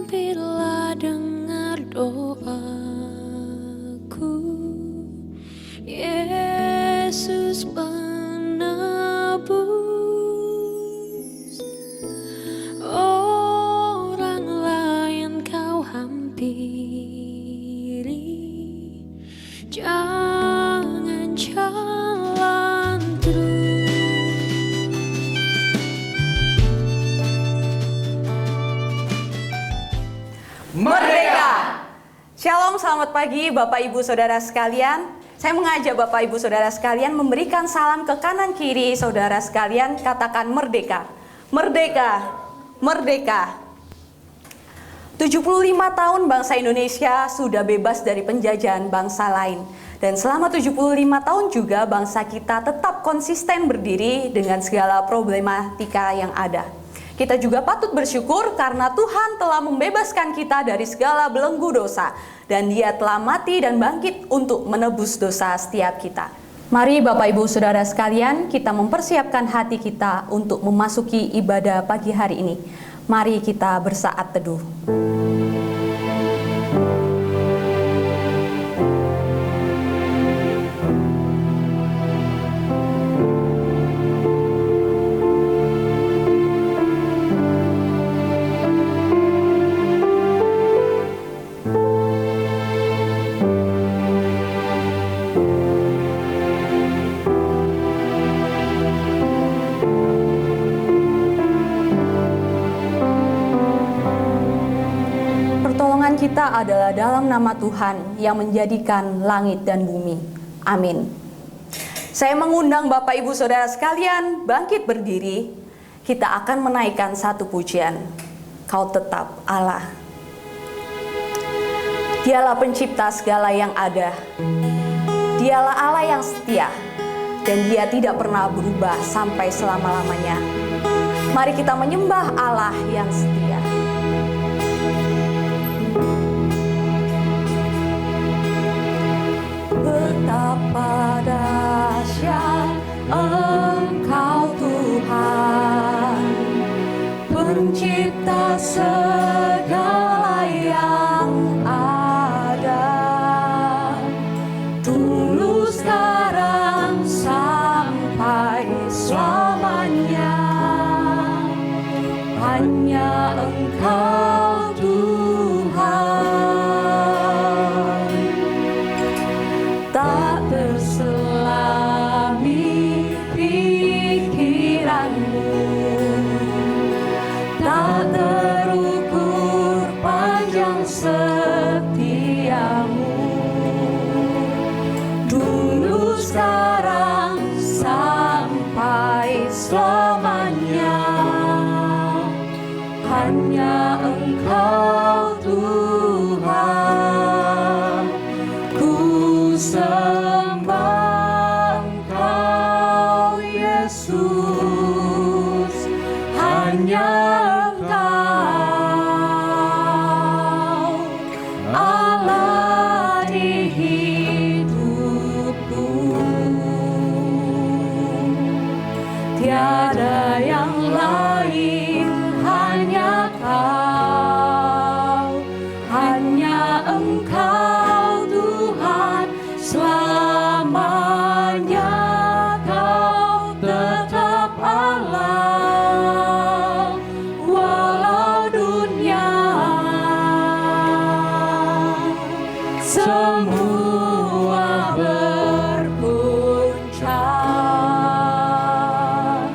Mampirlah dengar doaku, Yesus penebus. Orang lain kau hampiri, jangan jalan terus. Merdeka! Shalom, selamat pagi Bapak Ibu Saudara sekalian. Saya mengajak Bapak Ibu Saudara sekalian memberikan salam ke kanan kiri saudara sekalian, katakan merdeka. Merdeka, merdeka. 75 tahun bangsa Indonesia sudah bebas dari penjajahan bangsa lain. Dan selama 75 tahun juga bangsa kita tetap konsisten berdiri dengan segala problematika yang ada. Kita juga patut bersyukur karena Tuhan telah membebaskan kita dari segala belenggu dosa. Dan Dia telah mati dan bangkit untuk menebus dosa setiap kita. Mari Bapak Ibu Saudara sekalian, kita mempersiapkan hati kita untuk memasuki ibadah pagi hari ini. Mari kita bersaat teduh. Kita adalah dalam nama Tuhan yang menjadikan langit dan bumi. Amin. Saya mengundang Bapak Ibu Saudara sekalian bangkit berdiri. Kita akan menaikkan satu pujian. Kau tetap Allah. Dialah pencipta segala yang ada. Dialah Allah yang setia. Dan Dia tidak pernah berubah sampai selama-lamanya. Mari kita menyembah Allah yang setia. Betapa dahsyat Engkau Tuhan, pencipta segala yang ada, dulu sekarang sampai selamanya. Hanya Engkau Tuhan, tak terselami pikiranmu, tak terukur panjang setiamu, dulu sekarang sampai selamanya. Hanya Engkau Tuhan, ku sembah Engkau Yesus, hanya Engkau Allah di hidupku, tiada yang lain, hanya Kau, hanya Engkau Tuhan, selamanya Kau tetap Allah, walau dunia semua berguncang,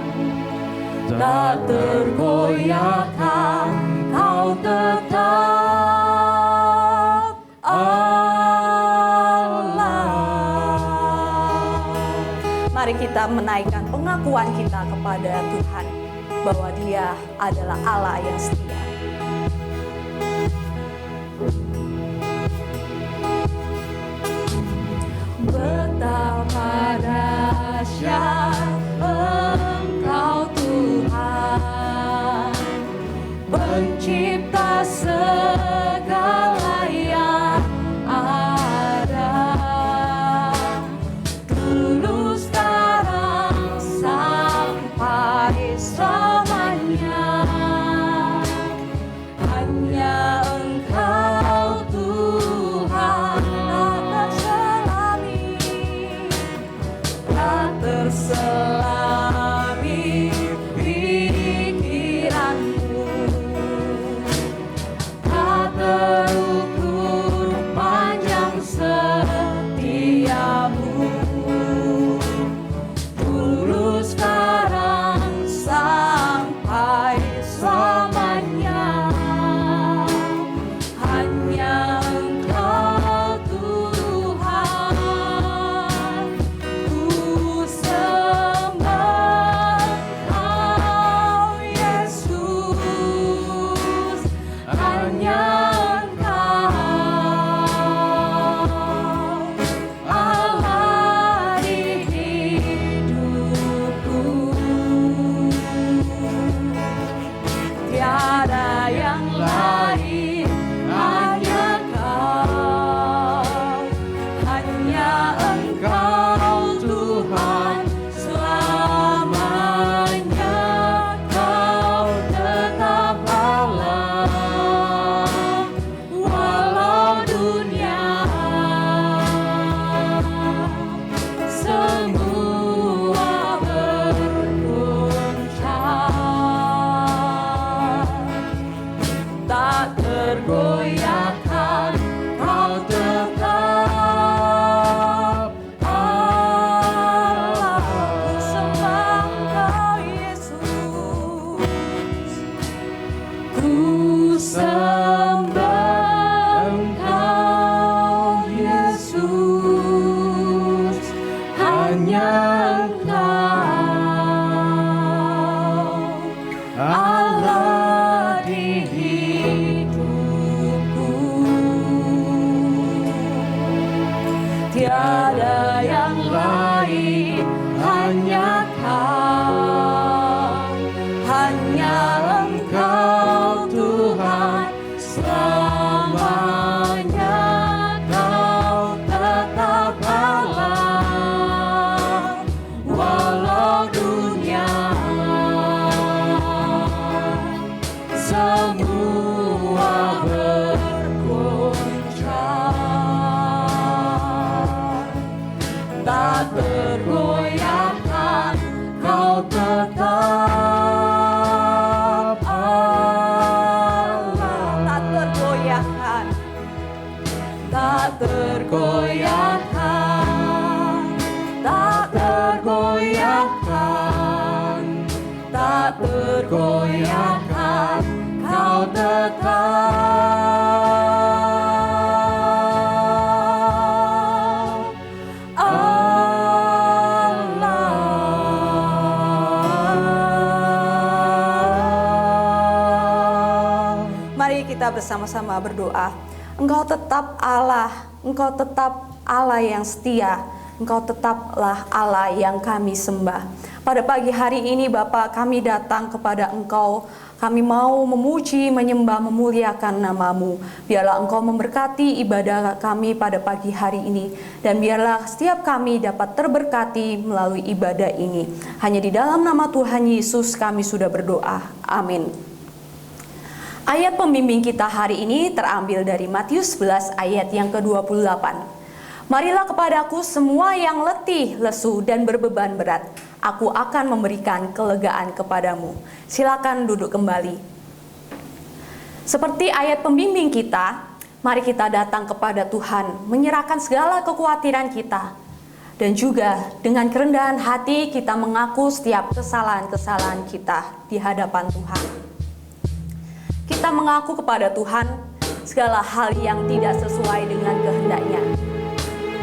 tak tergoyahkan Kau tetap Allah. Mari kita menaikkan pengakuan kita kepada Tuhan bahwa Dia adalah Allah yang setia. Betapa dahsyat Engkau Tuhan, Pencipta segala yang ada. Dulu, sekarang, sampai selamanya, hanya Engkau Tuhan. Tak terselami pikiranmu, tak terukur panjang setiamu. Dulu, sekarang, sampai selamanya, hanya Engkau Tuhan. Ku sembah Engkau Yesus, hanya Engkau Allah di hidupku. Tiada yang lain, hanya Kau, hanya Engkau Tuhan. Selamanya Kau tetap Allah, walau dunia semua berguncang, tak tergoyahkan Kau tetap Allah. Ku sembah Engkau Yesus, ku sembah Engkau Yesus, hanya Engkau Allah di hidupku. Tiada yang lain, hanya Kau, hanya Engkau Tuhan. Selamanya Kau tetap Allah, walau dunia semua bergoncang, tak tergoyahkan Kau tetap Allah. Tak tergoyahkan, tak tergoyahkan, tak tergoyahkan, tak tergoyahkan Kau tetap Allah. Mari kita bersama-sama berdoa. Engkau tetap Allah, Engkau tetap Allah yang setia, Engkau tetaplah Allah yang kami sembah. Pada pagi hari ini Bapa, kami datang kepada Engkau. Kami mau memuji, menyembah, memuliakan nama-Mu. Biarlah Engkau memberkati ibadah kami pada pagi hari ini. Dan biarlah setiap kami dapat terberkati melalui ibadah ini. Hanya di dalam nama Tuhan Yesus kami sudah berdoa. Amin. Ayat pembimbing kita hari ini terambil dari Matius 11 ayat yang ke-28. Marilah kepadaku semua yang letih, lesu, dan berbeban berat. Aku akan memberikan kelegaan kepadamu. Silakan duduk kembali. Seperti ayat pembimbing kita, mari kita datang kepada Tuhan, menyerahkan segala kekhawatiran kita. Dan juga dengan kerendahan hati kita mengaku setiap kesalahan-kesalahan kita di hadapan Tuhan. Kita mengaku kepada Tuhan segala hal yang tidak sesuai dengan kehendaknya.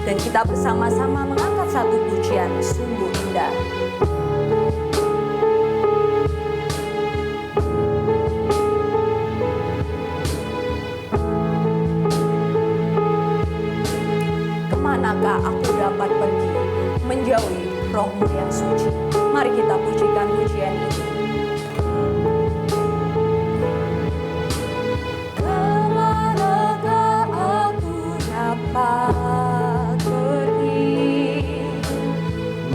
Dan kita bersama-sama mengangkat satu pujian sungguh indah. Kemanakah aku dapat manusiawi, Roh-Mu yang suci. Mari kita pujikan pujian ini. Kemanakah aku dapat pergi,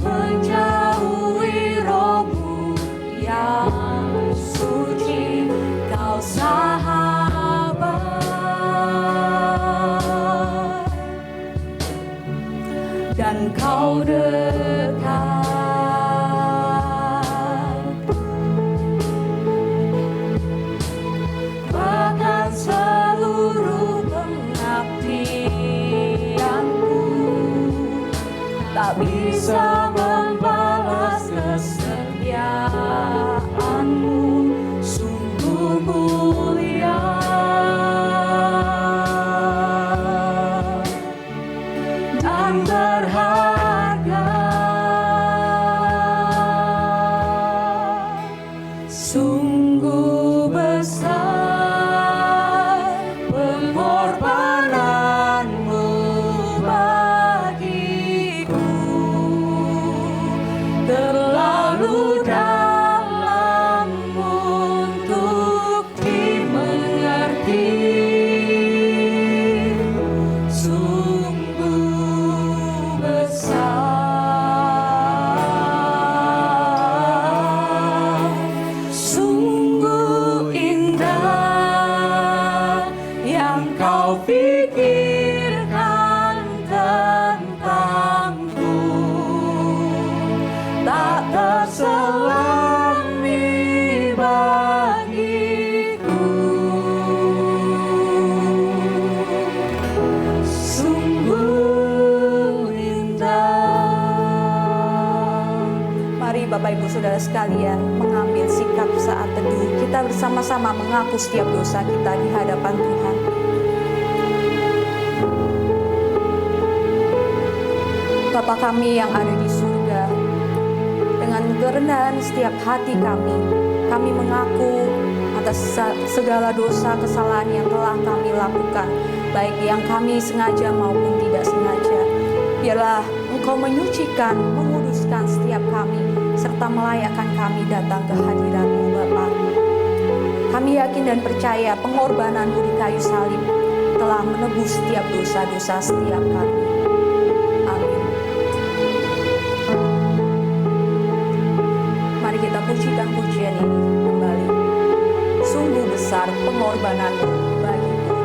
menjauhi Roh-Mu yang suci, Kau sahabat, dan Kau dekat. Bahkan seluruh pengabdianku tak bisa membalas kesetiaan-Mu, sungguh mulia dan berharga. Sungguh besar pengorbanan-Mu bagiku, terlalu dalam untuk dimengerti. Sungguh besar, sungguh indah yang Kau pikirkan tentangku, tak terselami bagiku. Sungguh indah. Mari Bapak Ibu Saudara sekalian mengambil sikap saat teduh. Kita bersama-sama mengaku setiap dosa kita di hadapan Tuhan. Bapa kami yang ada di surga, dengan kerendahan setiap hati kami mengaku atas segala dosa kesalahan yang telah kami lakukan, baik yang kami sengaja maupun tidak sengaja. Biarlah Engkau menyucikan, menguduskan setiap kami, serta melayakkan kami datang ke hadirat-Mu Bapa. Kami yakin dan percaya pengorbanan-Mu di kayu salib telah menebus setiap dosa-dosa setiap kami. Amin. Mari kita pujikan pujian ini kembali. Sungguh besar pengorbanan-Mu bagiku.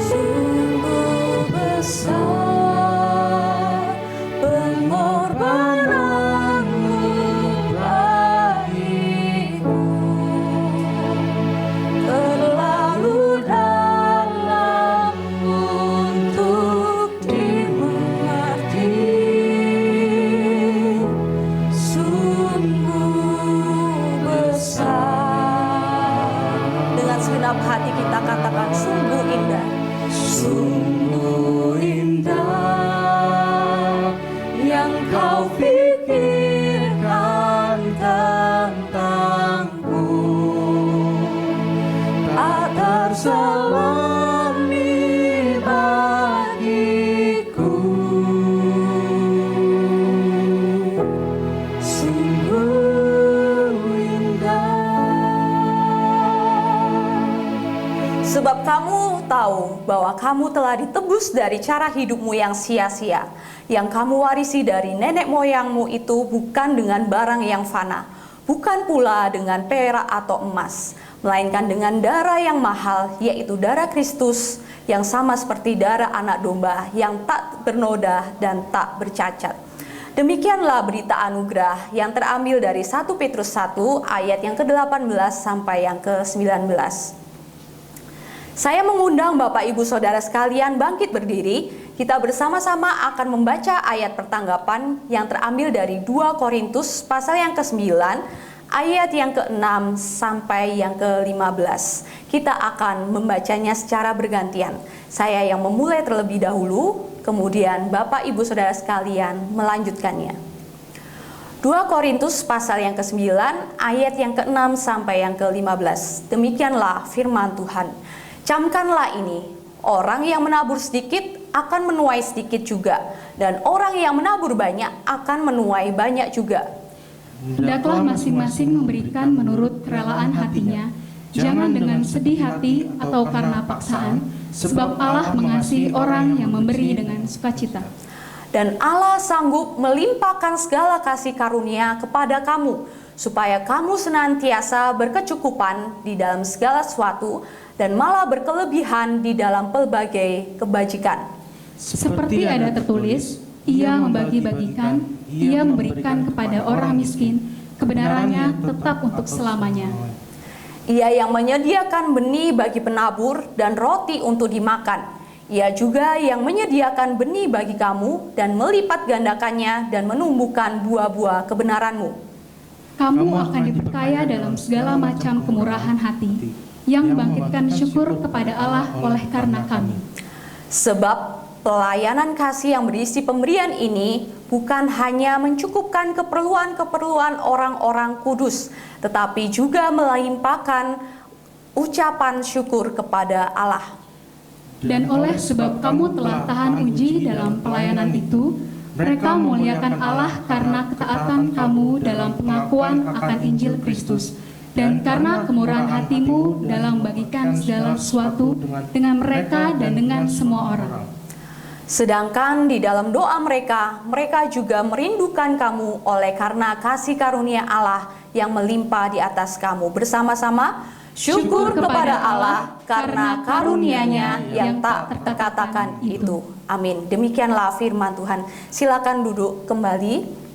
Sungguh besar pengorbanan-Mu bagiku, terlalu dalam untuk dimengerti. Sungguh besar. Dengan segenap hati kita katakan sungguh indah. Sungguh indah yang Kau pikirkan tentangku, tak terselami bagiku. Sungguh indah. Sebab kamu tahu bahwa kamu telah ditebus dari cara hidupmu yang sia-sia. Yang kamu warisi dari nenek moyangmu itu bukan dengan barang yang fana, bukan pula dengan perak atau emas, melainkan dengan darah yang mahal, yaitu darah Kristus, yang sama seperti darah anak domba, yang tak bernoda dan tak bercacat. Demikianlah berita anugerah yang terambil dari 1 Petrus 1 ayat yang ke-18 sampai yang ke-19. Saya mengundang Bapak Ibu Saudara sekalian bangkit berdiri. Kita bersama-sama akan membaca ayat pertanggapan yang terambil dari 2 Korintus pasal yang ke-9 ayat yang ke-6 sampai yang ke-15. Kita akan membacanya secara bergantian. Saya yang memulai terlebih dahulu, kemudian Bapak Ibu Saudara sekalian melanjutkannya. 2 Korintus pasal yang ke-9 ayat yang ke-6 sampai yang ke-15. Demikianlah firman Tuhan. Camkanlah ini, orang yang menabur sedikit akan menuai sedikit juga, dan orang yang menabur banyak akan menuai banyak juga. Hendaklah masing-masing memberikan menurut kerelaan hatinya, jangan dengan sedih hati atau karena paksaan, sebab Allah mengasihi orang yang memberi dengan sukacita. Dan Allah sanggup melimpahkan segala kasih karunia kepada kamu, supaya kamu senantiasa berkecukupan di dalam segala sesuatu, dan malah berkelebihan di dalam pelbagai kebajikan. Seperti ada tertulis, Ia membagi-bagikan, Ia memberikan kepada orang miskin, kebenarannya tetap untuk selamanya. Ia yang menyediakan benih bagi penabur dan roti untuk dimakan. Ia juga yang menyediakan benih bagi kamu dan melipat gandakannya dan menumbuhkan buah-buah kebenaranmu. Kamu akan diperkaya dalam segala macam kemurahan hati, yang membangkitkan syukur kepada Allah oleh karena kami. Sebab pelayanan kasih yang berisi pemberian ini bukan hanya mencukupkan keperluan-keperluan orang-orang kudus, tetapi juga melimpahkan ucapan syukur kepada Allah. Dan oleh sebab kamu telah tahan uji dalam pelayanan itu, mereka memuliakan Allah karena ketaatan kamu dalam pengakuan akan Injil Kristus, dan karena kemurahan hatimu dalam membagikan segala sesuatu dengan mereka dan dengan semua orang. Sedangkan di dalam doa mereka juga merindukan kamu oleh karena kasih karunia Allah yang melimpah di atas kamu. Bersama-sama syukur kepada Allah karena karunia-Nya yang tak terkatakan itu. Amin. Demikianlah firman Tuhan. Silakan duduk kembali.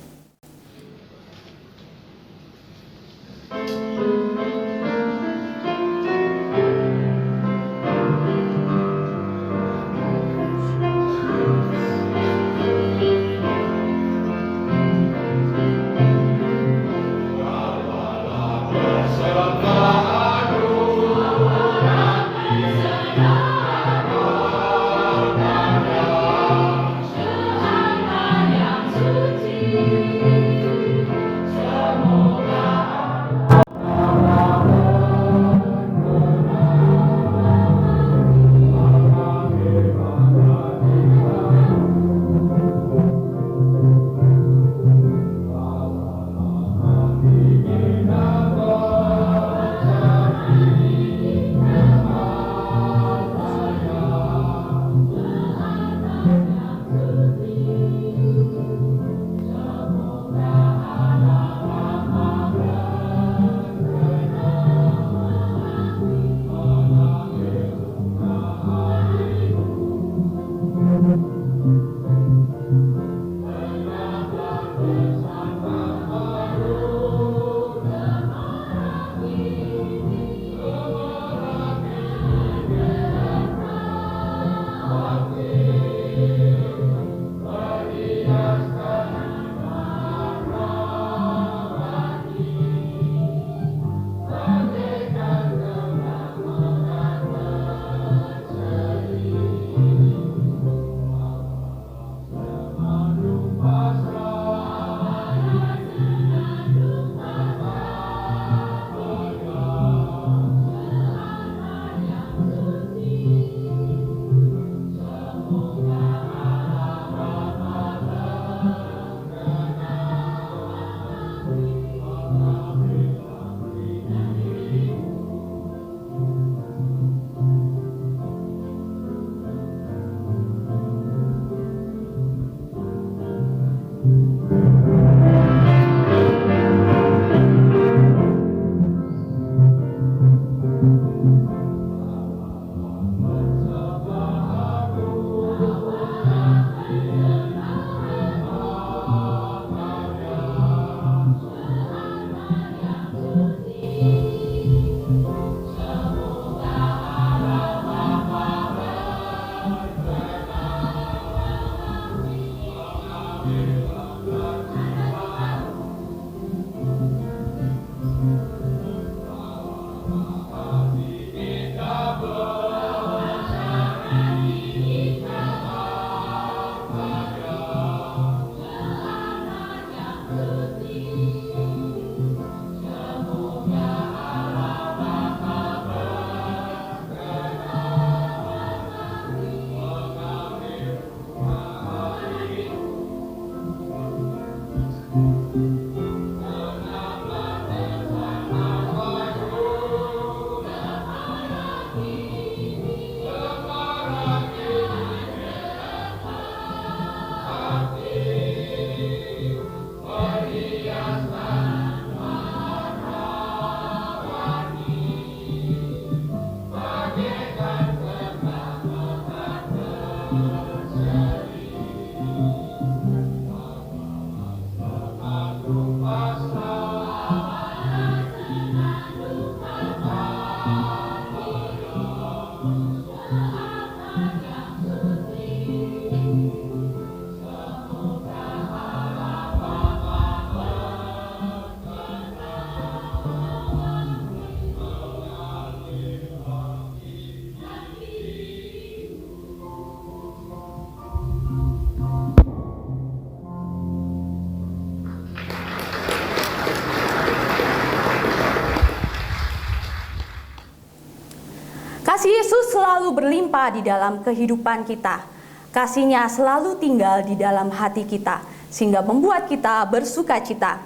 Kasih Yesus selalu berlimpah di dalam kehidupan kita. Kasih-Nya selalu tinggal di dalam hati kita, sehingga membuat kita bersuka cita.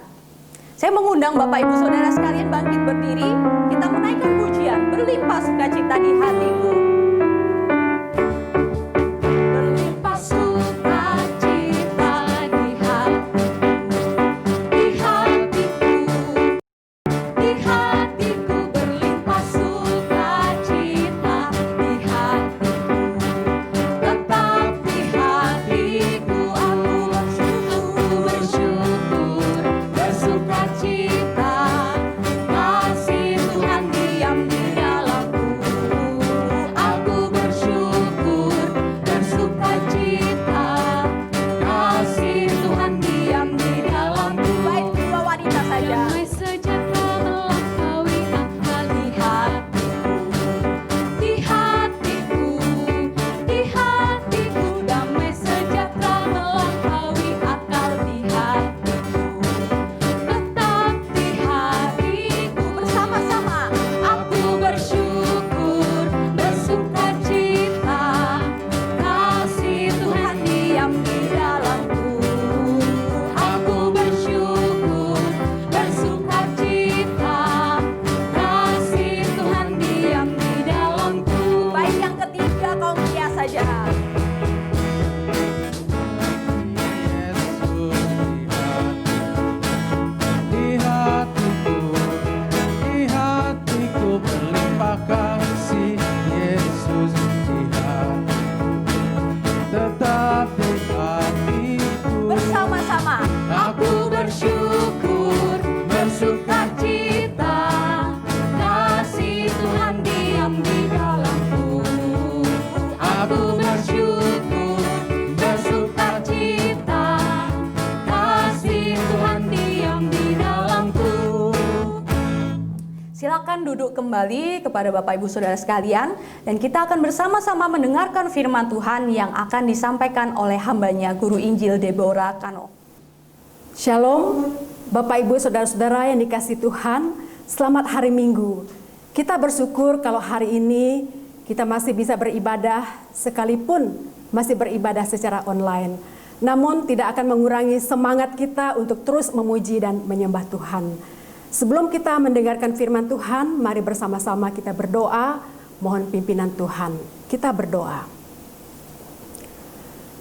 Saya mengundang Bapak Ibu Saudara sekalian bangkit berdiri, kita menaikkan pujian, berlimpah sukacita di hatiku. Berlimpah sukacita di hatiku, di hatiku berlimpah sukacita di hatiku, tetap di hatiku aku bersyukur, bersukacita, kasih Tuhan diam di dalamku, aku bersyukur, bersukacita, kasih Tuhan diam di dalamku. Baik dua wanita saja. Damai sejahtera melampaui akal Di hatiku, di hatiku, di hatiku, damai sejahtera melampaui akal di hatiku, tetap di hatiku. Bersama-sama, aku bersyukur, bersukacita, kasih Tuhan diam di dalamku, aku bersyukur, bersukacita, kasih Tuhan diam di dalamku. Baik, yang ketiga kaum pria saja. Di hatiku berlimpah kasih Yesus di hatiku, tetap di hatiku. Bersama-sama, aku bersyukur, bersukacita, kasih Tuhan diam di dalamku, aku bersyukur, bersukacita, kasih Tuhan diam di dalamku. Silakan duduk kembali kepada Bapak Ibu Saudara sekalian, dan kita akan bersama-sama mendengarkan firman Tuhan yang akan disampaikan oleh hambanya Guru Injil Deborah Kano. Shalom, Bapak Ibu Saudara-saudara yang dikasihi Tuhan, selamat hari Minggu. Kita bersyukur kalau hari ini kita masih bisa beribadah sekalipun masih beribadah secara online. Namun tidak akan mengurangi semangat kita untuk terus memuji dan menyembah Tuhan. Sebelum kita mendengarkan firman Tuhan, mari bersama-sama kita berdoa, mohon pimpinan Tuhan. Kita berdoa.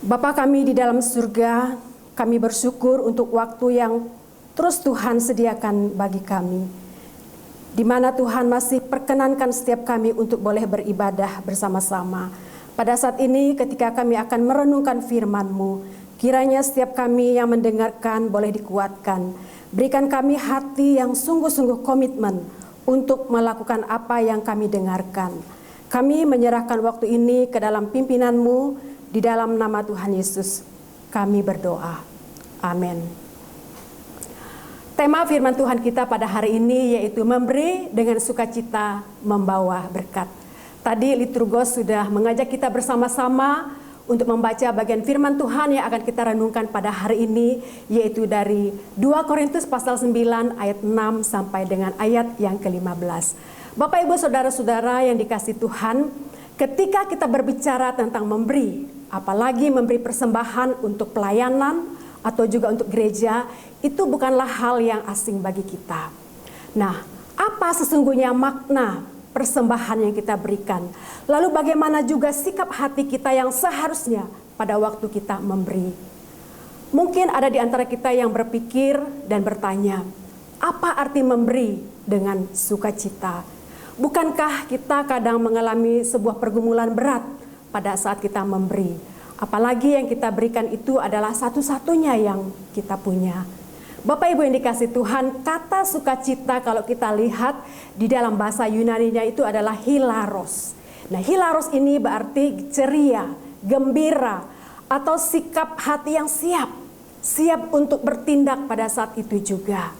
Bapa kami di dalam surga, kami bersyukur untuk waktu yang terus Tuhan sediakan bagi kami, di mana Tuhan masih perkenankan setiap kami untuk boleh beribadah bersama-sama. Pada saat ini ketika kami akan merenungkan firman-Mu, kiranya setiap kami yang mendengarkan boleh dikuatkan. Berikan kami hati yang sungguh-sungguh komitmen untuk melakukan apa yang kami dengarkan. Kami menyerahkan waktu ini ke dalam pimpinan-Mu, di dalam nama Tuhan Yesus kami berdoa. Amin. Tema firman Tuhan kita pada hari ini yaitu memberi dengan sukacita membawa berkat. Tadi Liturgos sudah mengajak kita bersama-sama untuk membaca bagian firman Tuhan yang akan kita renungkan pada hari ini, yaitu dari 2 Korintus pasal 9 ayat 6 sampai dengan ayat yang ke-15. Bapak Ibu Saudara-saudara yang dikasihi Tuhan, ketika kita berbicara tentang memberi, apalagi memberi persembahan untuk pelayanan atau juga untuk gereja, itu bukanlah hal yang asing bagi kita. Nah, apa sesungguhnya makna persembahan yang kita berikan? Lalu bagaimana juga sikap hati kita yang seharusnya pada waktu kita memberi? Mungkin ada di antara kita yang berpikir dan bertanya, apa arti memberi dengan sukacita? Bukankah kita kadang mengalami sebuah pergumulan berat pada saat kita memberi? Apalagi yang kita berikan itu adalah satu-satunya yang kita punya. Bapak Ibu yang dikasih Tuhan, kata sukacita kalau kita lihat di dalam bahasa Yunaninya itu adalah hilaros. Nah, hilaros ini berarti ceria, gembira, atau sikap hati yang siap untuk bertindak pada saat itu juga.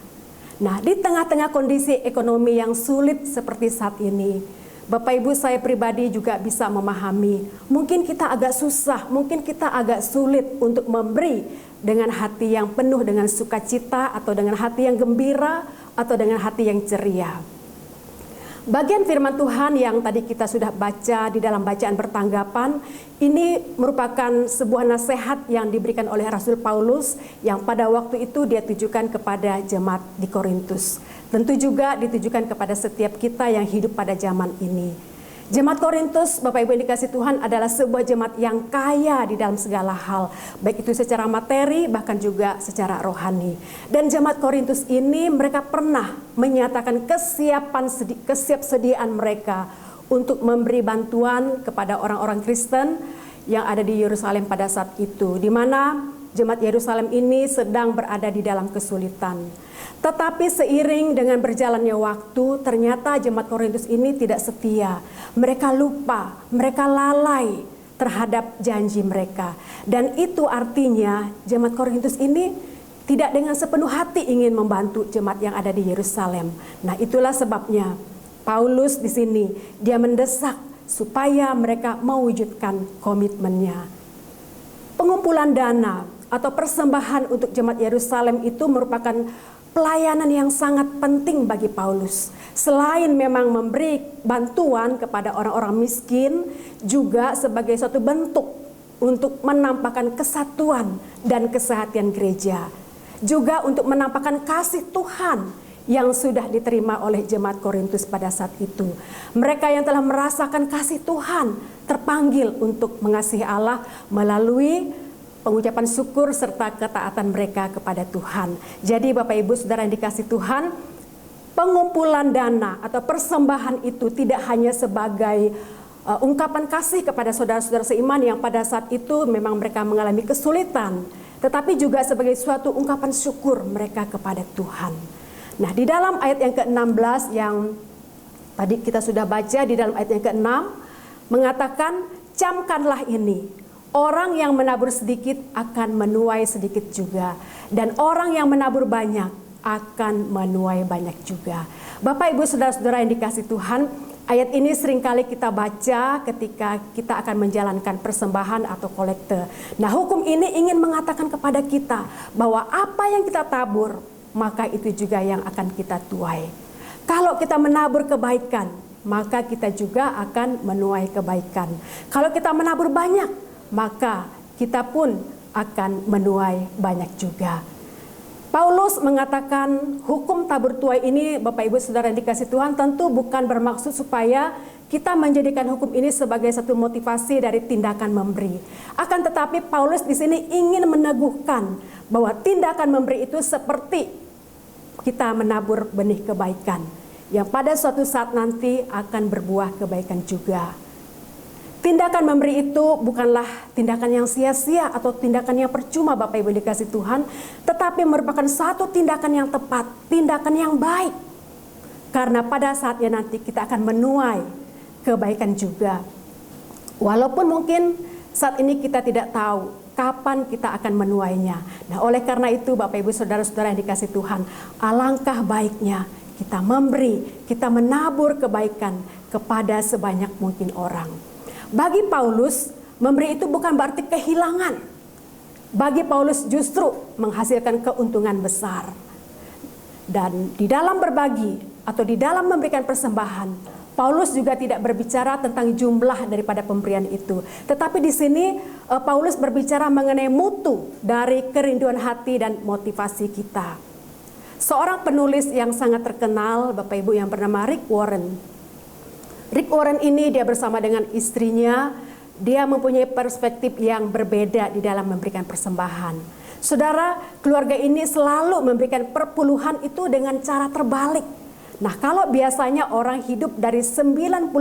Nah, di tengah-tengah kondisi ekonomi yang sulit seperti saat ini, Bapak Ibu saya pribadi juga bisa memahami, mungkin kita agak susah, mungkin kita agak sulit untuk memberi dengan hati yang penuh dengan sukacita, atau dengan hati yang gembira, atau dengan hati yang ceria. Bagian firman Tuhan yang tadi kita sudah baca di dalam bacaan bertanggapan, ini merupakan sebuah nasihat yang diberikan oleh Rasul Paulus yang pada waktu itu dia tujukan kepada jemaat di Korintus. Tentu juga ditujukan kepada setiap kita yang hidup pada zaman ini. Jemaat Korintus, Bapak Ibu yang dikasih Tuhan, adalah sebuah jemaat yang kaya di dalam segala hal, baik itu secara materi bahkan juga secara rohani. Dan jemaat Korintus ini mereka pernah menyatakan kesiapsediaan mereka untuk memberi bantuan kepada orang-orang Kristen yang ada di Yerusalem pada saat itu, di mana jemaat Yerusalem ini sedang berada di dalam kesulitan. Tetapi seiring dengan berjalannya waktu, ternyata jemaat Korintus ini tidak setia. Mereka lupa, mereka lalai terhadap janji mereka. Dan itu artinya jemaat Korintus ini tidak dengan sepenuh hati ingin membantu jemaat yang ada di Yerusalem. Nah, itulah sebabnya Paulus di sini dia mendesak supaya mereka mewujudkan komitmennya. Pengumpulan dana atau persembahan untuk jemaat Yerusalem itu merupakan pelayanan yang sangat penting bagi Paulus. Selain memang memberi bantuan kepada orang-orang miskin, juga sebagai suatu bentuk untuk menampakkan kesatuan dan kesehatan gereja. Juga untuk menampakkan kasih Tuhan yang sudah diterima oleh jemaat Korintus pada saat itu. Mereka yang telah merasakan kasih Tuhan terpanggil untuk mengasihi Allah melalui pengucapan syukur serta ketaatan mereka kepada Tuhan. Jadi Bapak Ibu Saudara yang dikasih Tuhan, pengumpulan dana atau persembahan itu tidak hanya sebagai ungkapan kasih kepada saudara-saudara seiman yang pada saat itu memang mereka mengalami kesulitan, tetapi juga sebagai suatu ungkapan syukur mereka kepada Tuhan. Nah, di dalam ayat yang ke-16 yang tadi kita sudah baca, di dalam ayat yang ke-6 mengatakan, camkanlah ini. Orang yang menabur sedikit akan menuai sedikit juga, dan orang yang menabur banyak akan menuai banyak juga. Bapak Ibu Saudara-saudara yang dikasih Tuhan, ayat ini seringkali kita baca ketika kita akan menjalankan persembahan atau kolekte. Nah, hukum ini ingin mengatakan kepada kita bahwa apa yang kita tabur, maka itu juga yang akan kita tuai. Kalau kita menabur kebaikan, maka kita juga akan menuai kebaikan. Kalau kita menabur banyak, maka kita pun akan menuai banyak juga. Paulus mengatakan hukum tabur tuai ini, Bapak Ibu Saudara yang dikasih Tuhan, tentu bukan bermaksud supaya kita menjadikan hukum ini sebagai satu motivasi dari tindakan memberi. Akan tetapi Paulus di sini ingin meneguhkan bahwa tindakan memberi itu seperti kita menabur benih kebaikan yang pada suatu saat nanti akan berbuah kebaikan juga. Tindakan memberi itu bukanlah tindakan yang sia-sia atau tindakan yang percuma Bapak Ibu dikasih Tuhan, tetapi merupakan satu tindakan yang tepat, tindakan yang baik. Karena pada saatnya nanti kita akan menuai kebaikan juga. Walaupun mungkin saat ini kita tidak tahu kapan kita akan menuainya. Nah, oleh karena itu Bapak Ibu Saudara-saudara yang dikasih Tuhan, alangkah baiknya kita memberi, kita menabur kebaikan kepada sebanyak mungkin orang. Bagi Paulus, memberi itu bukan berarti kehilangan. Bagi Paulus justru menghasilkan keuntungan besar. Dan di dalam berbagi atau di dalam memberikan persembahan, Paulus juga tidak berbicara tentang jumlah daripada pemberian itu. Tetapi di sini Paulus berbicara mengenai mutu dari kerinduan hati dan motivasi kita. Seorang penulis yang sangat terkenal, Bapak Ibu, yang bernama Rick Warren. Rick Warren ini dia bersama dengan istrinya, dia mempunyai perspektif yang berbeda di dalam memberikan persembahan. Saudara, keluarga ini selalu memberikan perpuluhan itu dengan cara terbalik. Nah, kalau biasanya orang hidup dari 90%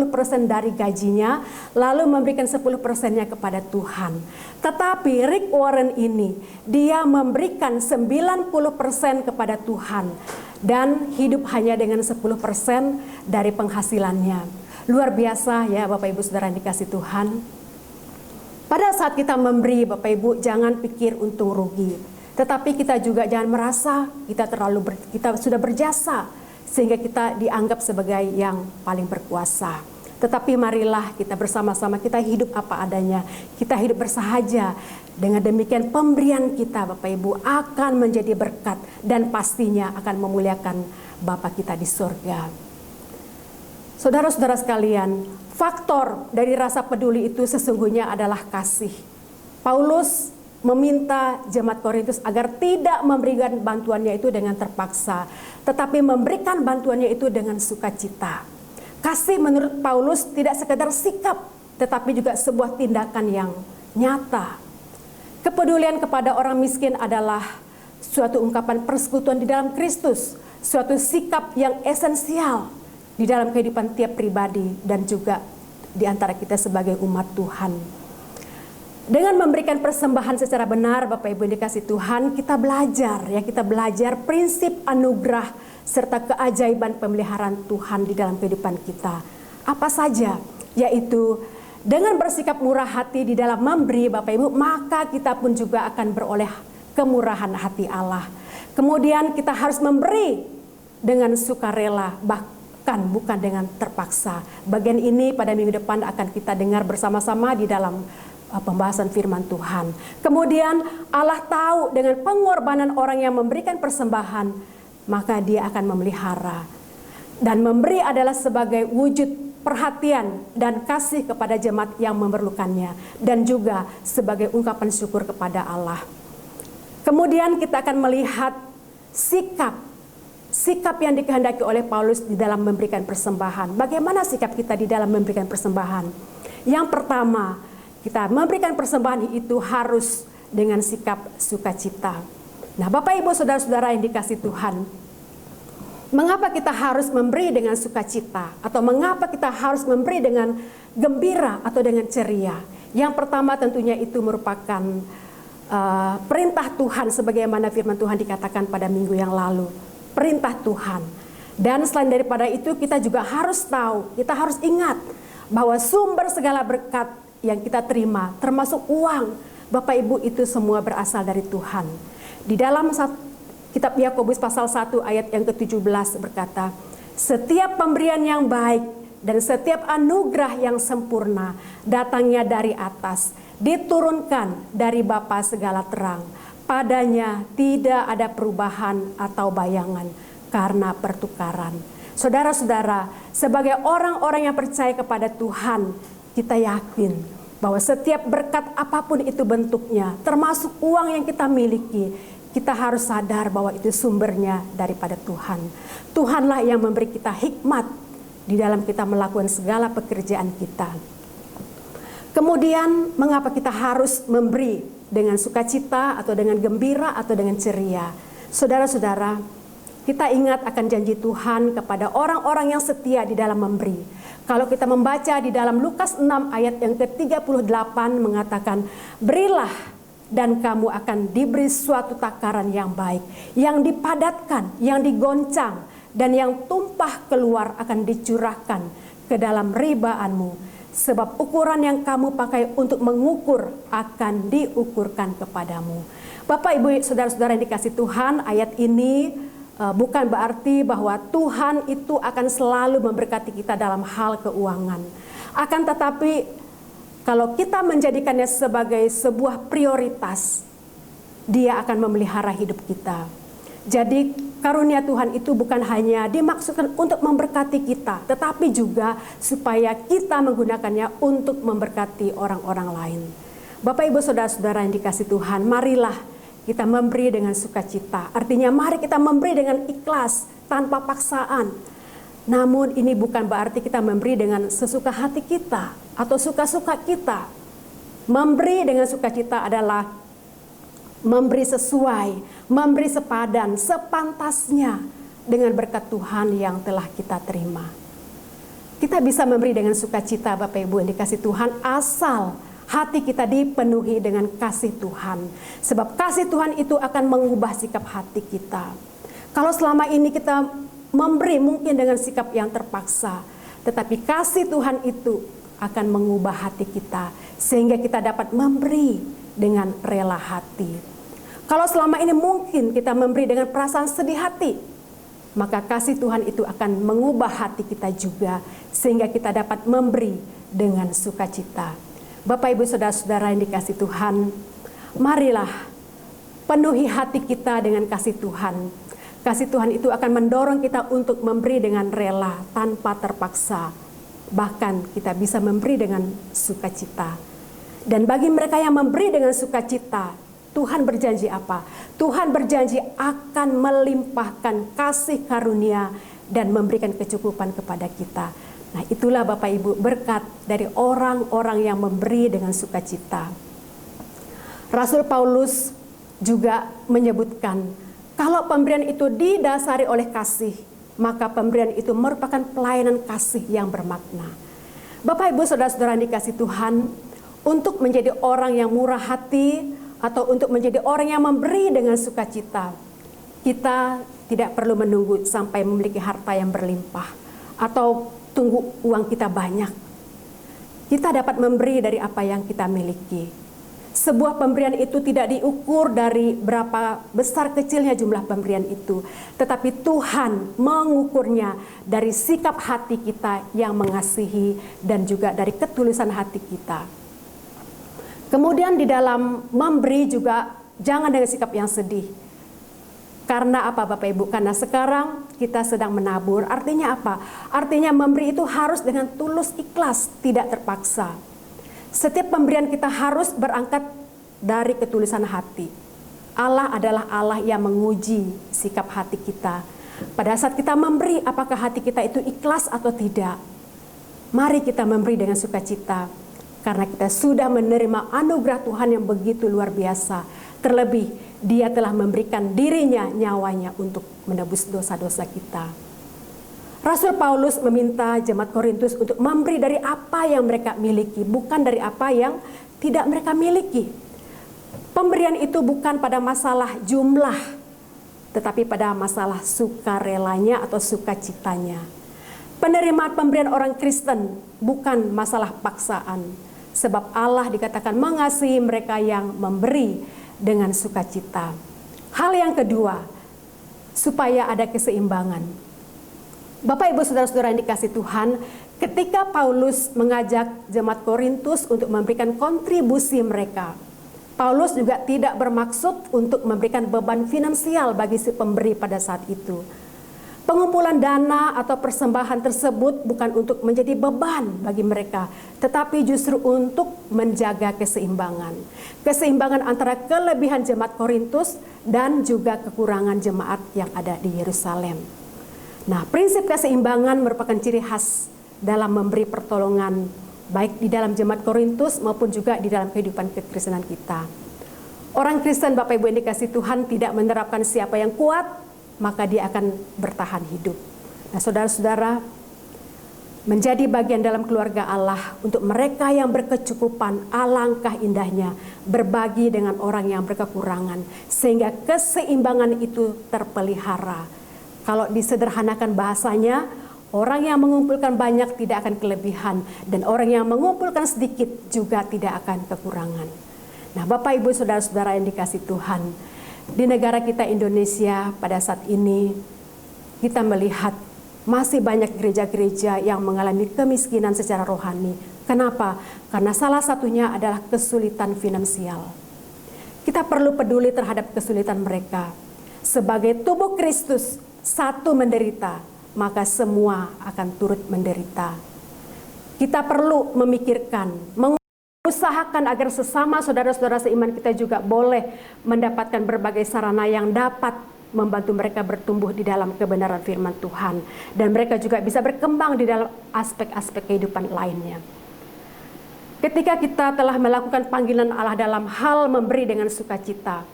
dari gajinya, lalu memberikan 10%-nya kepada Tuhan. Tetapi Rick Warren ini, dia memberikan 90% kepada Tuhan. Dan hidup hanya dengan 10% dari penghasilannya. Luar biasa ya Bapak Ibu Saudara yang dikasih Tuhan. Pada saat kita memberi, Bapak Ibu, jangan pikir untung rugi. Tetapi kita juga jangan merasa kita sudah berjasa sehingga kita dianggap sebagai yang paling berkuasa. Tetapi marilah kita bersama-sama kita hidup apa adanya. Kita hidup bersahaja. Dengan demikian pemberian kita Bapak Ibu akan menjadi berkat dan pastinya akan memuliakan Bapa kita di surga. Saudara-saudara sekalian, faktor dari rasa peduli itu sesungguhnya adalah kasih. Paulus meminta jemaat Korintus agar tidak memberikan bantuannya itu dengan terpaksa, tetapi memberikan bantuannya itu dengan sukacita. Kasih menurut Paulus tidak sekedar sikap, tetapi juga sebuah tindakan yang nyata. Kepedulian kepada orang miskin adalah suatu ungkapan persekutuan di dalam Kristus, suatu sikap yang esensial di dalam kehidupan tiap pribadi dan juga di antara kita sebagai umat Tuhan. Dengan memberikan persembahan secara benar, Bapak Ibu yang dikasih Tuhan, kita belajar prinsip anugerah serta keajaiban pemeliharaan Tuhan di dalam kehidupan kita. Apa saja? Yaitu dengan bersikap murah hati di dalam memberi, Bapak Ibu, maka kita pun juga akan beroleh kemurahan hati Allah. Kemudian kita harus memberi dengan sukarela, bahkan bukan dengan terpaksa. Bagian ini pada minggu depan akan kita dengar bersama-sama di dalam pembahasan firman Tuhan. Kemudian Allah tahu dengan pengorbanan orang yang memberikan persembahan, maka dia akan memelihara. Dan memberi adalah sebagai wujud perhatian dan kasih kepada jemaat yang memerlukannya. Dan juga sebagai ungkapan syukur kepada Allah. Kemudian kita akan melihat sikap yang dikehendaki oleh Paulus di dalam memberikan persembahan. Bagaimana sikap kita di dalam memberikan persembahan? Yang pertama, kita memberikan persembahan itu harus dengan sikap sukacita. Nah, Bapak Ibu Saudara-saudara yang dikasih Tuhan, mengapa kita harus memberi dengan sukacita? Atau mengapa kita harus memberi dengan gembira atau dengan ceria? Yang pertama tentunya itu merupakan perintah Tuhan sebagaimana firman Tuhan dikatakan pada minggu yang lalu. Perintah Tuhan. Dan selain daripada itu kita juga harus tahu, kita harus ingat bahwa sumber segala berkat yang kita terima, termasuk uang, Bapak Ibu, itu semua berasal dari Tuhan. Di dalam kitab Yakobus pasal 1 ayat yang ke-17 berkata, setiap pemberian yang baik dan setiap anugerah yang sempurna datangnya dari atas, diturunkan dari Bapa segala terang. Padanya tidak ada perubahan atau bayangan karena pertukaran. Saudara-saudara, sebagai orang-orang yang percaya kepada Tuhan, kita yakin bahwa setiap berkat apapun itu bentuknya, termasuk uang yang kita miliki, kita harus sadar bahwa itu sumbernya daripada Tuhan. Tuhanlah yang memberi kita hikmat di dalam kita melakukan segala pekerjaan kita. Kemudian, mengapa kita harus memberi dengan sukacita atau dengan gembira atau dengan ceria? Saudara-saudara, kita ingat akan janji Tuhan kepada orang-orang yang setia di dalam memberi. Kalau kita membaca di dalam Lukas 6 ayat yang ke-38 mengatakan, berilah dan kamu akan diberi suatu takaran yang baik, yang dipadatkan, yang digoncang, dan yang tumpah keluar akan dicurahkan ke dalam ribaanmu. Sebab ukuran yang kamu pakai untuk mengukur akan diukurkan kepadamu. Bapak, Ibu, Saudara-saudara yang dikasih Tuhan, ayat ini bukan berarti bahwa Tuhan itu akan selalu memberkati kita dalam hal keuangan. Akan tetapi kalau kita menjadikannya sebagai sebuah prioritas, Dia akan memelihara hidup kita. Jadi karunia Tuhan itu bukan hanya dimaksudkan untuk memberkati kita, tetapi juga supaya kita menggunakannya untuk memberkati orang-orang lain. Bapak, Ibu, Saudara-saudara yang dikasihi Tuhan, marilah kita memberi dengan sukacita. Artinya mari kita memberi dengan ikhlas, tanpa paksaan. Namun ini bukan berarti kita memberi dengan sesuka hati kita atau suka-suka kita. Memberi dengan sukacita adalah memberi sesuai, memberi sepadan, sepantasnya dengan berkat Tuhan yang telah kita terima. Kita bisa memberi dengan sukacita, Bapak Ibu yang dikasihi Tuhan, asal hati kita dipenuhi dengan kasih Tuhan. Sebab kasih Tuhan itu akan mengubah sikap hati kita. Kalau selama ini kita memberi mungkin dengan sikap yang terpaksa, tetapi kasih Tuhan itu akan mengubah hati kita sehingga kita dapat memberi dengan rela hati. Kalau selama ini mungkin kita memberi dengan perasaan sedih hati, maka kasih Tuhan itu akan mengubah hati kita juga sehingga kita dapat memberi dengan sukacita. Bapak, Ibu, Saudara-saudara yang dikasihi Tuhan, marilah penuhi hati kita dengan kasih Tuhan. Kasih Tuhan itu akan mendorong kita untuk memberi dengan rela tanpa terpaksa. Bahkan kita bisa memberi dengan sukacita. Dan bagi mereka yang memberi dengan sukacita, Tuhan berjanji apa? Tuhan berjanji akan melimpahkan kasih karunia dan memberikan kecukupan kepada kita. Nah, itulah Bapak Ibu berkat dari orang-orang yang memberi dengan sukacita. Rasul Paulus juga menyebutkan, kalau pemberian itu didasari oleh kasih, maka pemberian itu merupakan pelayanan kasih yang bermakna. Bapak, Ibu, Saudara-saudara yang dikasihi Tuhan, untuk menjadi orang yang murah hati atau untuk menjadi orang yang memberi dengan sukacita, kita tidak perlu menunggu sampai memiliki harta yang berlimpah atau tunggu uang kita banyak. Kita dapat memberi dari apa yang kita miliki. Sebuah pemberian itu tidak diukur dari berapa besar kecilnya jumlah pemberian itu, tetapi Tuhan mengukurnya dari sikap hati kita yang mengasihi dan juga dari ketulusan hati kita. Kemudian di dalam memberi juga jangan dengan sikap yang sedih. Karena apa, Bapak Ibu? Karena sekarang kita sedang menabur. Artinya apa? Artinya memberi itu harus dengan tulus ikhlas, tidak terpaksa. Setiap pemberian kita harus berangkat dari ketulusan hati. Allah adalah Allah yang menguji sikap hati kita. Pada saat kita memberi, apakah hati kita itu ikhlas atau tidak? Mari kita memberi dengan sukacita. Karena kita sudah menerima anugerah Tuhan yang begitu luar biasa. Terlebih, Dia telah memberikan dirinya, nyawanya untuk menebus dosa-dosa kita. Rasul Paulus meminta jemaat Korintus untuk memberi dari apa yang mereka miliki, bukan dari apa yang tidak mereka miliki. Pemberian itu bukan pada masalah jumlah, tetapi pada masalah sukarelanya atau sukacitanya. Penerimaan pemberian orang Kristen bukan masalah paksaan, sebab Allah dikatakan mengasihi mereka yang memberi dengan sukacita. Hal yang kedua, supaya ada keseimbangan. Bapak, Ibu, Saudara-saudara yang dikasihi Tuhan, ketika Paulus mengajak jemaat Korintus untuk memberikan kontribusi mereka, Paulus juga tidak bermaksud untuk memberikan beban finansial bagi si pemberi pada saat itu. Pengumpulan dana atau persembahan tersebut bukan untuk menjadi beban bagi mereka, tetapi justru untuk menjaga keseimbangan. Keseimbangan antara kelebihan jemaat Korintus dan juga kekurangan jemaat yang ada di Yerusalem. Nah, prinsip keseimbangan merupakan ciri khas dalam memberi pertolongan, baik di dalam jemaat Korintus maupun juga di dalam kehidupan kekristenan kita. Orang Kristen, Bapak Ibu yang dikasihi Tuhan, tidak menerapkan siapa yang kuat, maka dia akan bertahan hidup. Nah, saudara-saudara, menjadi bagian dalam keluarga Allah untuk mereka yang berkecukupan, alangkah indahnya berbagi dengan orang yang berkekurangan, sehingga keseimbangan itu terpelihara. Kalau disederhanakan bahasanya, orang yang mengumpulkan banyak tidak akan kelebihan, dan orang yang mengumpulkan sedikit juga tidak akan kekurangan. Nah, Bapak, Ibu, Saudara-saudara yang dikasihi Tuhan, di negara kita Indonesia pada saat ini kita melihat masih banyak gereja-gereja yang mengalami kemiskinan secara rohani. Kenapa? Karena salah satunya adalah kesulitan finansial. Kita perlu peduli terhadap kesulitan mereka. Sebagai tubuh Kristus, satu menderita, maka semua akan turut menderita. Kita perlu memikirkan, mengusahakan agar sesama saudara-saudara seiman kita juga boleh mendapatkan berbagai sarana yang dapat membantu mereka bertumbuh di dalam kebenaran firman Tuhan. Dan mereka juga bisa berkembang di dalam aspek-aspek kehidupan lainnya. Ketika kita telah melakukan panggilan Allah dalam hal memberi dengan sukacita,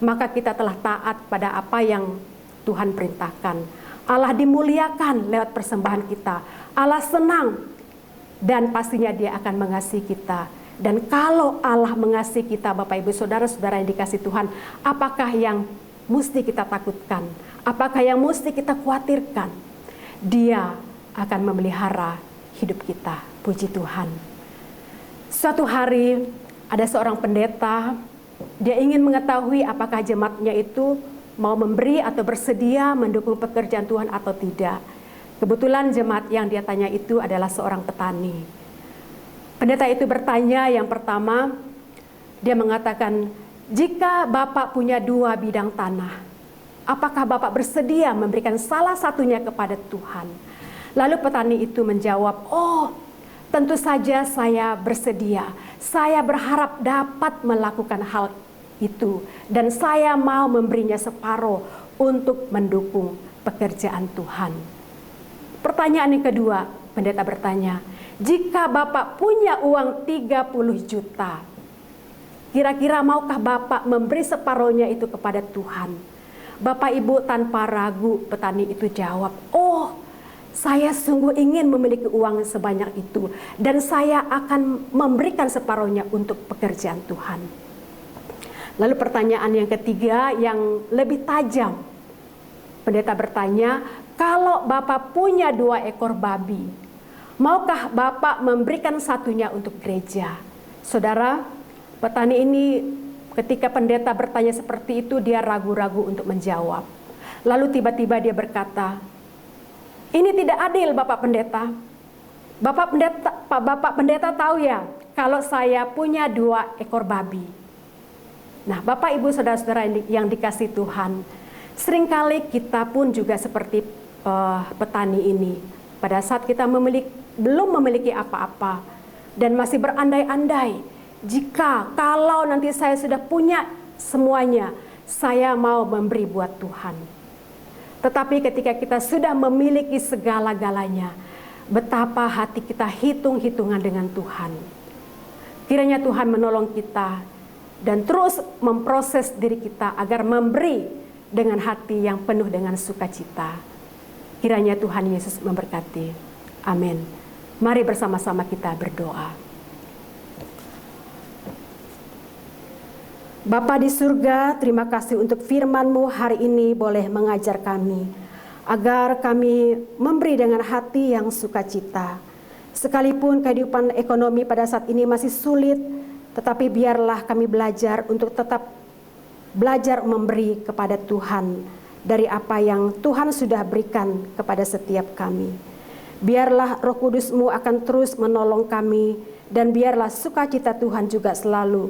maka kita telah taat pada apa yang Tuhan perintahkan. Allah dimuliakan lewat persembahan kita. Allah senang dan pastinya Dia akan mengasihi kita. Dan kalau Allah mengasihi kita, Bapak Ibu Saudara-saudara yang dikasihi Tuhan, apakah yang mesti kita takutkan? Apakah yang mesti kita khawatirkan? Dia akan memelihara hidup kita. Puji Tuhan. Suatu hari ada seorang pendeta, dia ingin mengetahui apakah jemaatnya itu mau memberi atau bersedia mendukung pekerjaan Tuhan atau tidak. Kebetulan jemaat yang dia tanya itu adalah seorang petani. Pendeta itu bertanya, yang pertama, dia mengatakan, jika Bapak punya 2 bidang tanah, apakah Bapak bersedia memberikan salah satunya kepada Tuhan? Lalu petani itu menjawab, oh, tentu saja saya bersedia. Saya berharap dapat melakukan hal itu. Dan saya mau memberinya separuh untuk mendukung pekerjaan Tuhan. Pertanyaan yang kedua, pendeta bertanya, jika Bapak punya uang 30 juta, kira-kira maukah Bapak memberi separuhnya itu kepada Tuhan? Bapak Ibu tanpa ragu petani itu jawab, oh, saya sungguh ingin memiliki uang sebanyak itu dan saya akan memberikan separuhnya untuk pekerjaan Tuhan. Lalu pertanyaan yang ketiga yang lebih tajam. Pendeta bertanya, kalau Bapak punya 2 ekor babi, maukah Bapak memberikan satunya untuk gereja? Saudara, petani ini ketika pendeta bertanya seperti itu, dia ragu-ragu untuk menjawab. Lalu tiba-tiba dia berkata, ini tidak adil Bapak Pendeta. Bapak Pendeta tahu ya, kalau saya punya 2 ekor babi. Nah, Bapak Ibu Saudara-saudara yang dikasih Tuhan, seringkali kita pun juga seperti petani ini. Pada saat kita belum memiliki apa-apa dan masih berandai-andai, kalau nanti saya sudah punya semuanya, saya mau memberi buat Tuhan. Tetapi ketika kita sudah memiliki segala-galanya, betapa hati kita hitung-hitungan dengan Tuhan. Kiranya Tuhan menolong kita dan terus memproses diri kita agar memberi dengan hati yang penuh dengan sukacita. Kiranya Tuhan Yesus memberkati. Amin. Mari bersama-sama kita berdoa. Bapa di surga, terima kasih untuk firman-Mu hari ini boleh mengajar kami, agar kami memberi dengan hati yang sukacita. Sekalipun kehidupan ekonomi pada saat ini masih sulit, tetapi biarlah kami belajar untuk tetap belajar memberi kepada Tuhan dari apa yang Tuhan sudah berikan kepada setiap kami. Biarlah Roh Kudus-Mu akan terus menolong kami, dan biarlah sukacita Tuhan juga selalu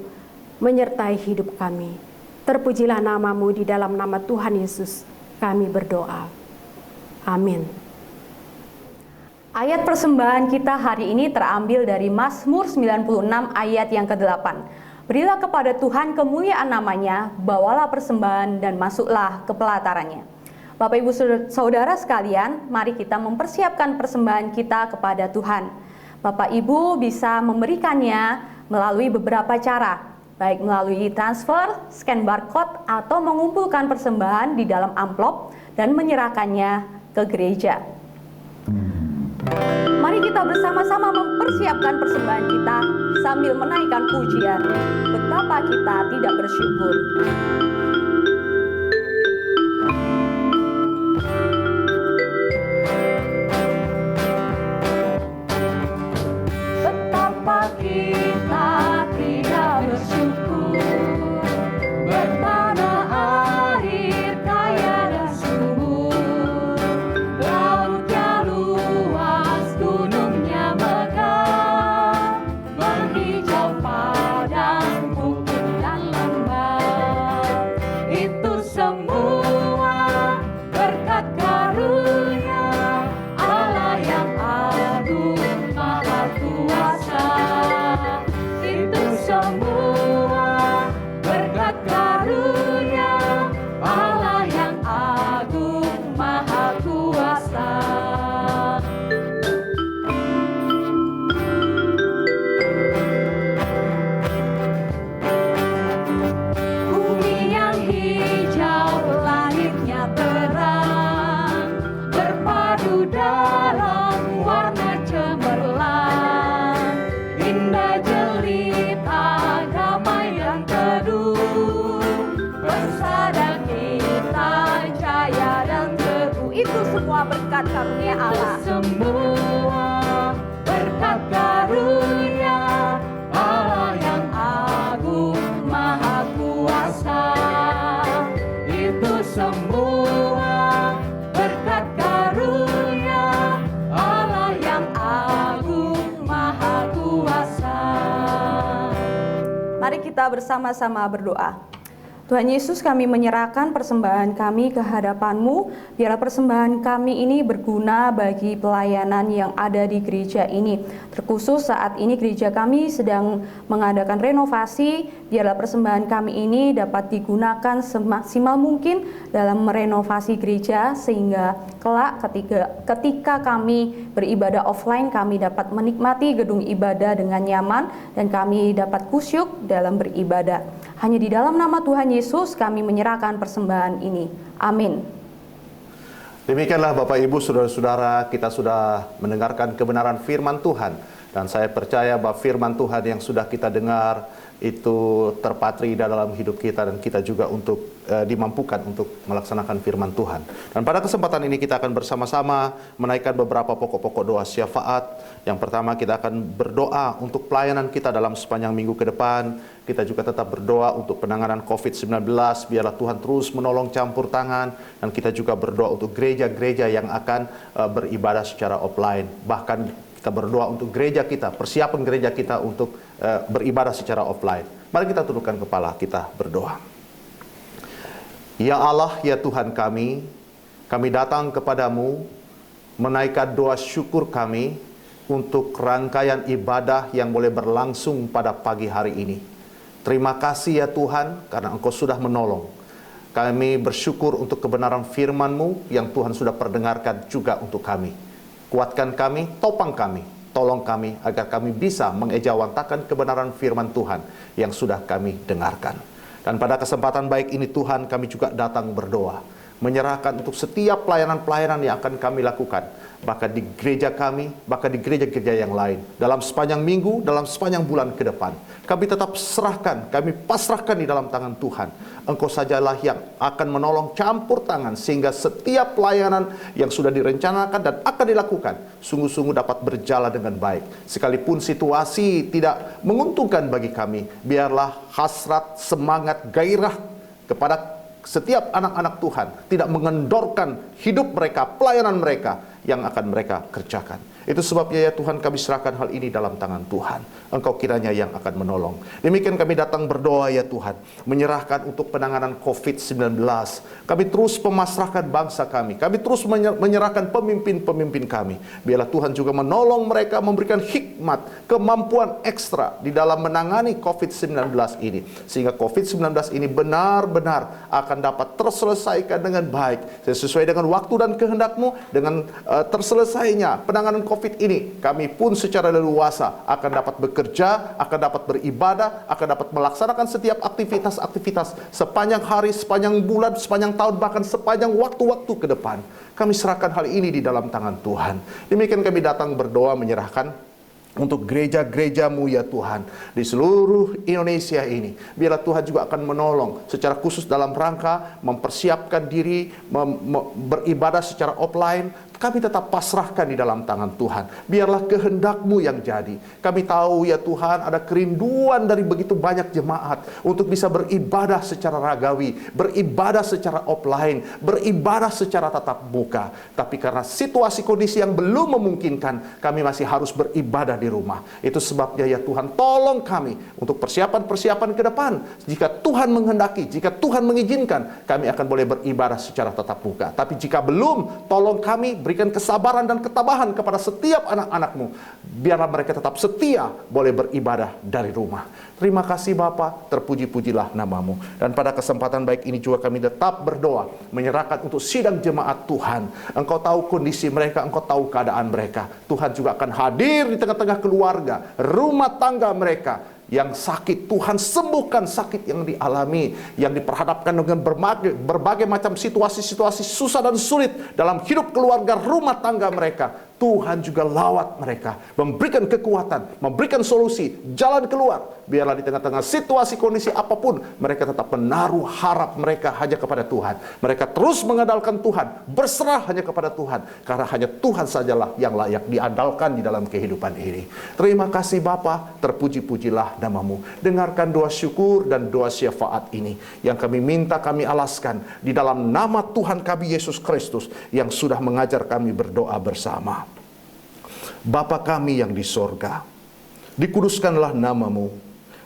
menyertai hidup kami. Terpujilah nama-Mu, di dalam nama Tuhan Yesus kami berdoa. Amin. Ayat persembahan kita hari ini terambil dari Mazmur 96 ayat yang ke-8. Berilah kepada Tuhan kemuliaan namanya, bawalah persembahan dan masuklah ke pelatarannya. Bapak Ibu Saudara sekalian, mari kita mempersiapkan persembahan kita kepada Tuhan. Bapak Ibu bisa memberikannya melalui beberapa cara, baik melalui transfer, scan barcode, atau mengumpulkan persembahan di dalam amplop dan menyerahkannya ke gereja. Mari kita bersama-sama mempersiapkan persembahan kita sambil menaikkan pujian. Betapa kita tidak bersyukur. Betapa kita tidak bersyukur, bertanah air kaya dan subur, lautnya luas, gunungnya megah, menghijau padang, bukit dan lembah. semua berkat karunia Allah. Semua berkat karunia Allah yang agung maha kuasa. Itu semua berkat karunia Allah yang agung maha kuasa. Mari kita bersama-sama berdoa. Tuhan Yesus, kami menyerahkan persembahan kami ke hadapan-Mu. Biarlah persembahan kami ini berguna bagi pelayanan yang ada di gereja ini. Terkhusus saat ini gereja kami sedang mengadakan renovasi. Biarlah persembahan kami ini dapat digunakan semaksimal mungkin dalam merenovasi gereja, sehingga kelak ketika kami beribadah offline, kami dapat menikmati gedung ibadah dengan nyaman dan kami dapat kusyuk dalam beribadah. Hanya di dalam nama Tuhan Yesus kami menyerahkan persembahan ini. Amin. Demikianlah Bapak Ibu Saudara-saudara, kita sudah mendengarkan kebenaran firman Tuhan. Dan saya percaya bahwa firman Tuhan yang sudah kita dengar itu terpatri dalam hidup kita, dan kita juga untuk dimampukan untuk melaksanakan firman Tuhan. Dan pada kesempatan ini kita akan bersama-sama menaikkan beberapa pokok-pokok doa syafaat. Yang pertama, kita akan berdoa untuk pelayanan kita dalam sepanjang minggu ke depan. Kita juga tetap berdoa untuk penanganan COVID-19, biarlah Tuhan terus menolong campur tangan. Dan kita juga berdoa untuk gereja-gereja yang akan beribadah secara offline. Bahkan kita berdoa untuk gereja kita, persiapan gereja kita untuk beribadah secara offline. Mari kita tundukkan kepala, kita berdoa. Ya Allah, ya Tuhan kami datang kepadamu menaikkan doa syukur kami untuk rangkaian ibadah yang boleh berlangsung pada pagi hari ini. Terima kasih ya Tuhan, karena Engkau sudah menolong. Kami bersyukur untuk kebenaran firman-Mu yang Tuhan sudah perdengarkan juga untuk kami. Kuatkan kami, topang kami, tolong kami agar kami bisa mengejawantakan kebenaran firman Tuhan yang sudah kami dengarkan. Dan pada kesempatan baik ini Tuhan, kami juga datang berdoa, menyerahkan untuk setiap pelayanan-pelayanan yang akan kami lakukan, bahkan di gereja kami, bahkan di gereja-gereja yang lain, dalam sepanjang minggu, dalam sepanjang bulan ke depan. Kami tetap serahkan, kami pasrahkan di dalam tangan Tuhan. Engkau sajalah yang akan menolong campur tangan, sehingga setiap pelayanan yang sudah direncanakan dan akan dilakukan sungguh-sungguh dapat berjalan dengan baik. Sekalipun situasi tidak menguntungkan bagi kami, biarlah hasrat, semangat, gairah kepada setiap anak-anak Tuhan tidak mengendorkan hidup mereka, pelayanan mereka yang akan mereka kerjakan. Itu sebabnya ya Tuhan, kami serahkan hal ini dalam tangan Tuhan. Engkau kiranya yang akan menolong. Demikian kami datang berdoa ya Tuhan, menyerahkan untuk penanganan COVID-19. Kami terus memasrahkan bangsa kami. Kami terus menyerahkan pemimpin-pemimpin kami. Biarlah Tuhan juga menolong mereka, memberikan hikmat, kemampuan ekstra di dalam menangani COVID-19 ini. Sehingga COVID-19 ini benar-benar akan dapat terselesaikan dengan baik. Sesuai dengan waktu dan kehendak-Mu, dengan terselesainya penanganan COVID ini, kami pun secara leluasa akan dapat bekerja, akan dapat beribadah, akan dapat melaksanakan setiap aktivitas-aktivitas sepanjang hari, sepanjang bulan, sepanjang tahun, bahkan sepanjang waktu-waktu ke depan. Kami serahkan hal ini di dalam tangan Tuhan. Demikian kami datang berdoa menyerahkan untuk gereja-gereja-Mu ya Tuhan di seluruh Indonesia ini. Biarlah Tuhan juga akan menolong secara khusus dalam rangka mempersiapkan diri beribadah secara offline. Kami tetap pasrahkan di dalam tangan Tuhan. Biarlah kehendak-Mu yang jadi. Kami tahu ya Tuhan, ada kerinduan dari begitu banyak jemaat untuk bisa beribadah secara ragawi, beribadah secara offline, beribadah secara tatap muka. Tapi karena situasi kondisi yang belum memungkinkan, kami masih harus beribadah di rumah. Itu sebabnya ya Tuhan, tolong kami untuk persiapan-persiapan ke depan. Jika Tuhan menghendaki, jika Tuhan mengizinkan, kami akan boleh beribadah secara tatap muka. Tapi jika belum, tolong kami berikan kesabaran dan ketabahan kepada setiap anak-anak-Mu. Biarlah mereka tetap setia boleh beribadah dari rumah. Terima kasih Bapa, terpuji-pujilah nama-Mu. Dan pada kesempatan baik ini juga kami tetap berdoa, menyerahkan untuk sidang jemaat Tuhan. Engkau tahu kondisi mereka, Engkau tahu keadaan mereka. Tuhan juga akan hadir di tengah-tengah keluarga, rumah tangga mereka yang sakit. Tuhan sembuhkan sakit yang dialami, yang diperhadapkan dengan berbagai macam situasi-situasi susah dan sulit dalam hidup keluarga, rumah tangga mereka. Tuhan juga lawat mereka, memberikan kekuatan, memberikan solusi, jalan keluar. Biarlah di tengah-tengah situasi kondisi apapun, mereka tetap menaruh harap mereka hanya kepada Tuhan. Mereka terus mengandalkan Tuhan, berserah hanya kepada Tuhan, karena hanya Tuhan sajalah yang layak diandalkan di dalam kehidupan ini. Terima kasih Bapa, terpuji-pujilah namamu. Dengarkan doa syukur dan doa syafaat ini yang kami minta, kami alaskan di dalam nama Tuhan kami Yesus Kristus yang sudah mengajar kami berdoa bersama. Bapa kami yang di sorga, dikuduskanlah namamu,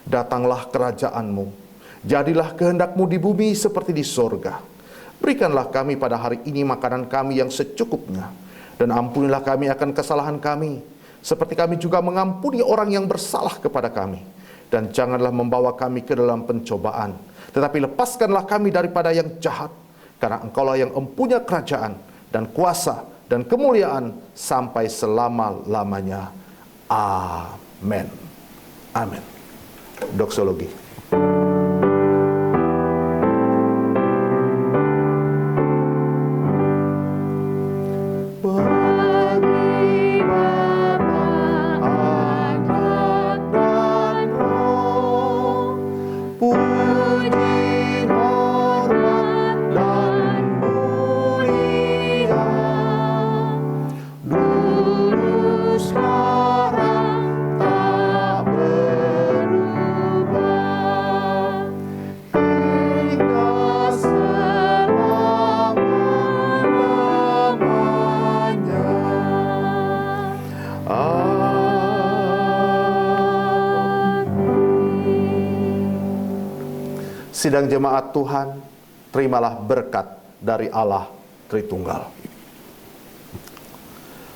datanglah kerajaanmu, jadilah kehendakmu di bumi seperti di sorga. Berikanlah kami pada hari ini makanan kami yang secukupnya, dan ampunilah kami akan kesalahan kami, seperti kami juga mengampuni orang yang bersalah kepada kami. Dan janganlah membawa kami ke dalam pencobaan, tetapi lepaskanlah kami daripada yang jahat, karena Engkaulah yang mempunyai kerajaan dan kuasa dan kemuliaan sampai selama-lamanya. Amin. Amin. Doksologi. Sidang jemaat Tuhan, terimalah berkat dari Allah Tritunggal.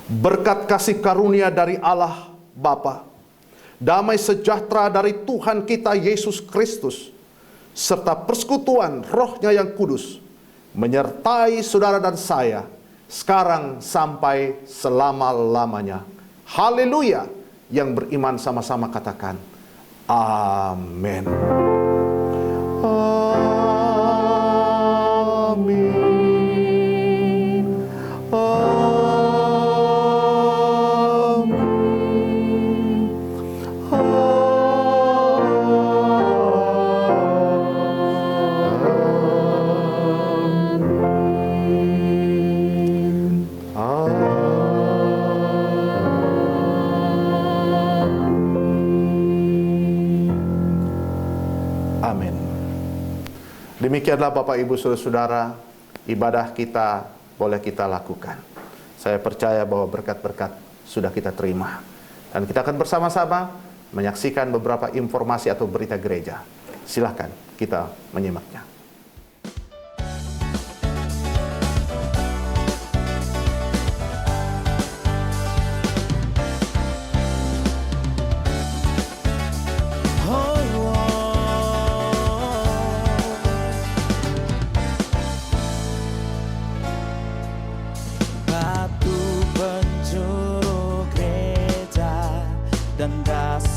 Berkat kasih karunia dari Allah Bapa, damai sejahtera dari Tuhan kita Yesus Kristus, serta persekutuan Roh-Nya yang kudus, menyertai saudara dan saya, sekarang sampai selama-lamanya. Haleluya! Yang beriman sama-sama katakan, amin. Amin. Amin. Demikianlah Bapak Ibu Saudara-saudara, ibadah kita boleh kita lakukan. Saya percaya bahwa berkat-berkat sudah kita terima. Dan kita akan bersama-sama menyaksikan beberapa informasi atau berita gereja. Silakan kita menyimaknya. Batu penjuru gereja dan dasar